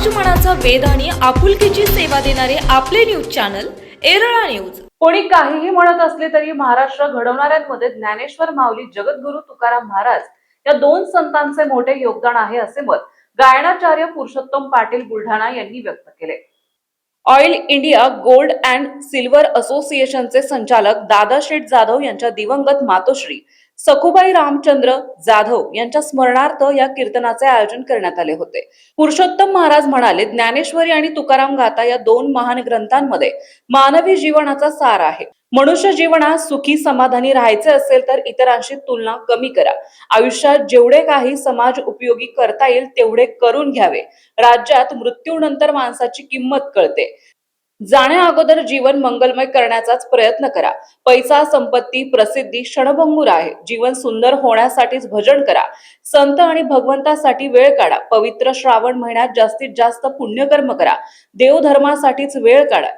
समाज मनाचा वेध आणि आपुलकीची सेवा देणारे आपले न्यूज चॅनल एरळा न्यूज। कोणी काहीही म्हणत असले तरी महाराष्ट्र घडवणाऱ्यांमध्ये ज्ञानेश्वर माऊली जगद्गुरू तुकाराम महाराज या दोन संतांचे मोठे योगदान आहे असे मत गायनाचार्य पुरुषोत्तम पाटील बुलढाणा यांनी व्यक्त केले। Oil India gold and silver असोसिएशनचे संचालक दादाशेठ जाधव यांच्या दिवंगत मातोश्री सखुबाई रामचंद्र जाधव यांच्या स्मरणार्थ या कीर्तनाचे आयोजन करण्यात आले होते। पुरुषोत्तम महाराज म्हणाले, ज्ञानेश्वरी आणि तुकाराम गाथा या दोन महान ग्रंथांमध्ये मानवी जीवनाचा सार आहे। मनुष्य जीवनात सुखी समाधानी राहायचे असेल तर इतरांशी तुलना कमी करा। आयुष्यात जेवढे काही समाज उपयोगी करता येईल तेवढे करून घ्यावे। राज्यात मृत्यूनंतर माणसाची किंमत कळते। जाण्या अगोदर जीवन मंगलमय करण्याचाच प्रयत्न करा। पैसा, संपत्ती, प्रसिद्धी क्षणभंगूर आहे। जीवन सुंदर होण्यासाठीच भजन करा। संत आणि भगवंतासाठी वेळ काढा। पवित्र श्रावण महिन्यात जास्तीत जास्त पुण्यकर्म करा। देवधर्मासाठीच वेळ काढा।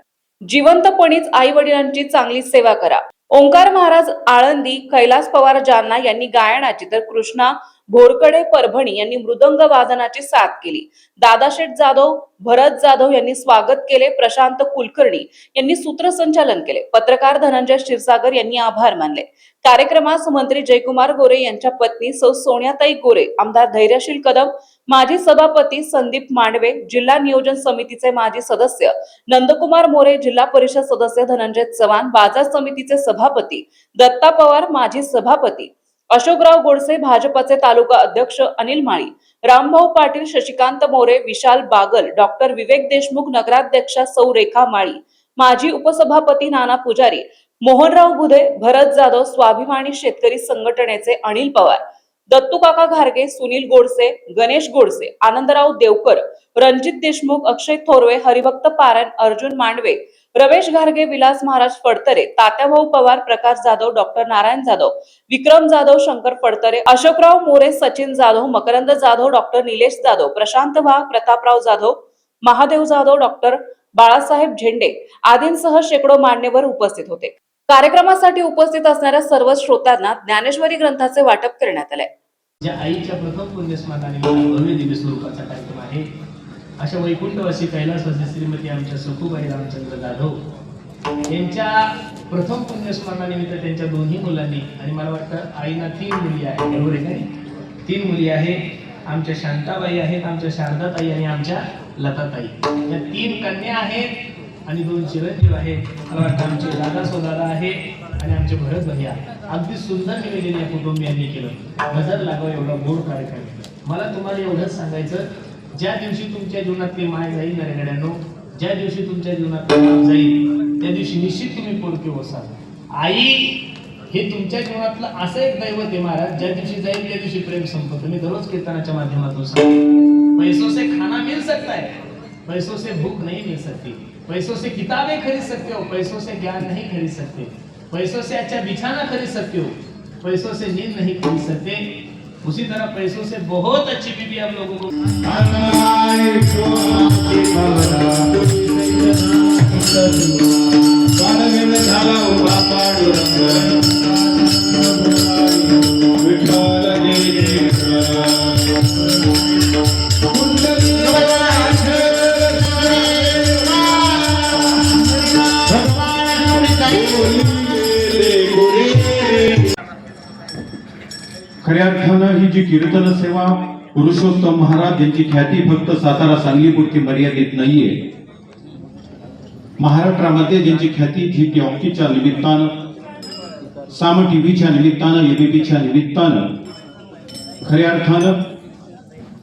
जिवंतपणीच आई वडिलांची चांगली सेवा करा। ओंकार महाराज आळंदी, कैलास पवार जालना यांनी गायनाची तर कृष्णा भोरकडे परभणी यांनी मृदंग वादनाची साथ केली। दादाशेठ जाधव, भरत जाधव यांनी स्वागत केले। प्रशांत कुलकर्णी यांनी सूत्रसंचालन केले। पत्रकार धनंजय क्षीरसागर यांनी आभार मानले। कार्यक्रमास मंत्री जयकुमार गोरे यांच्या पत्नी सौ सोनियाताई गोरे, आमदार धैर्यशील कदम, माजी सभापती संदीप मांडवे, जिल्हा नियोजन समितीचे माजी सदस्य नंदकुमार मोरे, जिल्हा परिषद सदस्य धनंजय चव्हाण, बाजार समितीचे सभापती दत्ता पवार, माजी सभापती अशोकराव गोडसे, भाजपचे तालुका अध्यक्ष अनिल माळी, रामभाऊ पाटील, शशिकांत मोरे, विशाल बागल, डॉक्टर विवेक देशमुख, नगराध्यक्षा सौ रेखा माळी, माजी उपसभापती नाना पुजारी, मोहनराव बुधे, भरत जाधव, स्वाभिमानी शेतकरी संघटनेचे अनिल पवार, दत्तू काका घारगे, सुनील गोडसे, गणेश गोडसे, आनंदराव देवकर, रणजित देशमुख, अक्षय थोरवे, हरिभक्त पारायण, अर्जुन मांडवे, रमेश घारगे, विलास महाराज फडतरे, तात्याभाऊ पवार, प्रकाश जाधव, डॉक्टर नारायण जाधव, विक्रम जाधव, शंकर फडतरे, अशोकराव मोरे, सचिन जाधव, मकरंद जाधव, डॉक्टर निलेश जाधव, प्रशांत वाघ, प्रतापराव जाधव, महादेव जाधव, डॉक्टर बाळासाहेब झेंडे आदींसह शेकडो मान्यवर उपस्थित होते। कार्यक्रमासाठी उपस्थित असणाऱ्या सर्व श्रोत्यांना ज्ञानेश्वरी ग्रंथाचे वाटप करण्यात आले। ज्या आईच्या प्रथम पुण्यस्मरणाने भव्य दिव्य स्वरूपाचा कार्यक्रम आहे, अशा वैकुंठवासी कैलासवासी श्रीमती आमच्या सखुबाई रामचंद्र जाधव यांच्या प्रथम पुण्यस्मरणानिमित्त त्यांच्या दोन्ही मुलांनी, आणि मला वाटतं आईना 3 मुली आहेत, बरोबर आहे का? 3 मुली आहेत। आमच्या शांताबाई आहेत, आमच्या शारदाताई आणि आमच्या लताताई, या 3 कन्या आहेत आणि 2 चिरंजीव आहेत। मला वाटतं आमचे दादा सोदादा आहे आणि आमचे भरत भैया। अगदी सुंदर निवेदन या कुटुंबियांनी केलं। नजर लागावं एवढा गोड कार्यक्रम। मला तुम्हाला एवढंच सांगायचं, ज्या दिवशी तुमच्या जीवनात ते माय जाईल ना रेगड्यानो, ज्या दिवशी तुमच्या जीवनात जाईल त्या दिवशी निश्चित तुम्ही पोरके होसाल। आई हे तुमच्या जीवनातलं असं एक दैवत आहे महाराज, ज्या दिवशी जाईल त्या दिवशी प्रेम संपतं। मी दररोज कीर्तनाच्या माध्यमातून सांगतो, पैसों से खाना मिल सकता है, पैसों से भूख नहीं मिल सकती। पैसों से किताबें खरीद सकते हो, पैसों से ज्ञान नहीं खरीद सकते। पैसों से अच्छा बिछाना खरीद सकते हो, पैसों से नींद नहीं खरीद सकते। उसी तरह पैसों से बहुत अच्छी बीवी हम लोगों को खऱ्या अर्थानं ही जी कीर्तन सेवा पुरुषोत्तम महाराज यांची ख्याती फक्त सातारा सांगलीपुरती मर्यादित नाहीये। महाराष्ट्रामध्ये ज्यांची ख्याती जी टॉकीच्या निमित्तानं, साम टीव्हीच्या निमित्तानं, एबीपीच्या निमित्तानं खऱ्या अर्थानं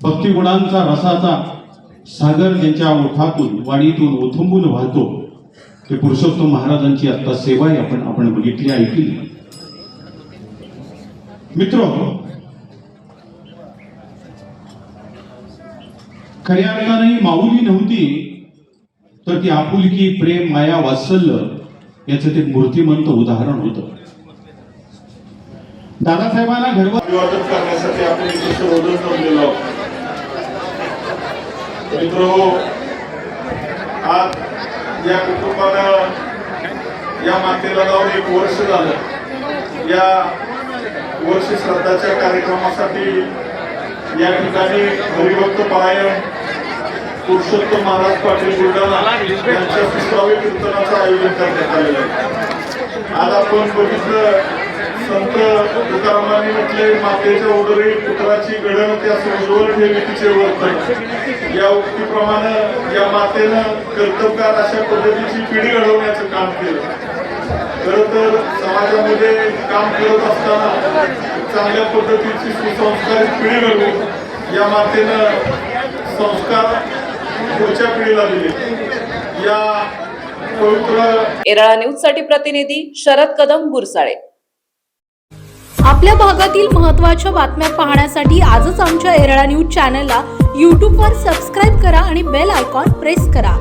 भक्तिगुणांचा रसाचा सागर ज्यांच्या ओठातून वाणीतून ओथंबून वाहतो, ते पुरुषोत्तम महाराजांची आता सेवा आपण बघितली, ऐकली। मित्र, खऱ्या अर्थानं ही माऊली नव्हती तर ती आपुलकी, प्रेम, माया, वात्सल्य याचं ते मूर्तिमंत उदाहरण होतं। दादासाहेबांना घरवादन करण्यासाठी आपण इथे सर्वजण जमलेलो आहोत। मित्र, आज या कुटुंबानं या मातेला जाऊन 1 वर्ष झालं। या वर्ष श्राद्धाच्या कार्यक्रमासाठी या ठिकाणी हरिभक्त पारायण पुरुषोत्तम महाराज पाटील बुलढाणा यांच्या 30व्या कीर्तनाचं आयोजन करण्यात आलेलं आहे. आज आपण बघितलं संत तुकारामांनी म्हटले मातेच्या उदरी पुत्राची घडण त्या उज्ज्वल ठेवी तिचे वर्तन. या उक्तीप्रमाणे या मातेनं कर्तबगार अशा पद्धतीची पिढी घडवण्याचं काम केलं. खरं तर समाजामध्ये काम करत असताना चांगल्या पद्धतीची सुसंस्कारित पिढी घडवून या मातेनं संस्कार पुढच्या पिढीला दिले. या पवित्र येरळा न्यूज साठी प्रतिनिधी शरद कदम गुरसाळे. आपल्या भागातील महत्त्वाच्या बातम्या पाहण्यासाठी आजच आमच्या येरळा न्यूज चॅनलला यूट्यूबवर सबस्क्राईब करा आणि बेल आयकॉन प्रेस करा.